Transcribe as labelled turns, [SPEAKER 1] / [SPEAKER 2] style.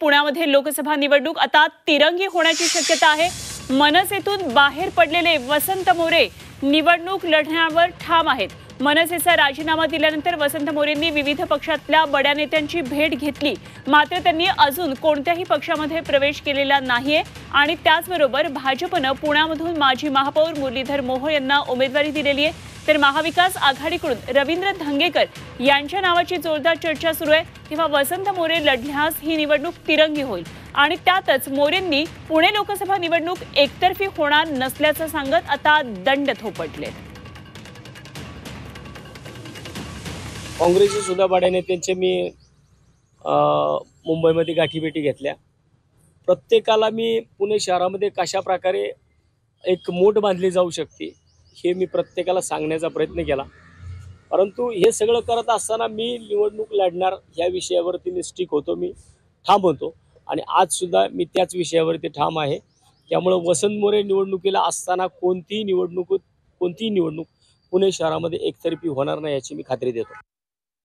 [SPEAKER 1] पुण्यामध्ये लोकसभा निवडणूक आता तिरंगी होण्याची शक्यता आहे। मनसेतून बाहेर पडलेले वसंत मोरे निवडणूक लढण्यावर ठाम आहेत। मनसेचा राजीनामा दिल्यानंतर वसंत मोरेंनी विविध पक्षातल्या बड्या नेत्यांची भेट घेतली, मात्र त्यांनी अजून कोणत्याही पक्षामध्ये प्रवेश केलेला नाहीये आणि त्याचबरोबर भाजपने पुण्यामधून माजी महापौर मुरलीधर मोहोळ यांना उमेदवारी दिलेली आहे। तर महाविकास आघाडीकडून रवींद्र धंगेकर यांच्या नावाची जोरदार चर्चा सुरू आहे। तेव्हा वसंत मोरे लढल्यास ही निवडणूक तिरंगी होईल आणि त्यातच मोरेंनी पुणे लोकसभा निवडणूक एकतर्फी होणार नसल्याचं सांगत आता दंड थोपटले।
[SPEAKER 2] काँग्रेसचे सुद्धा बड्या नेत्यांचे मी मुंबईमध्ये गाठीभेटी घेतल्या। प्रत्येकाला मी पुणे शहरामध्ये कशा प्रकारे एक मोठ बांधली जाऊ शकते हे मी प्रत्येकाला सांगण्याचा प्रयत्न केला, परंतु हे सगळं करत असताना मी निवडणूक लढणार या विषयावरती मी स्टिक होतो, मी ठाम होतो आणि आज सुद्धा मी त्याच विषयावरती ठाम आहे। त्यामुळे वसंत मोरे निवडणुकीला असताना कोणतीही निवडणूक पुणे शहरामध्ये एकतर्फी होणार नाही याची मी खात्री देतो।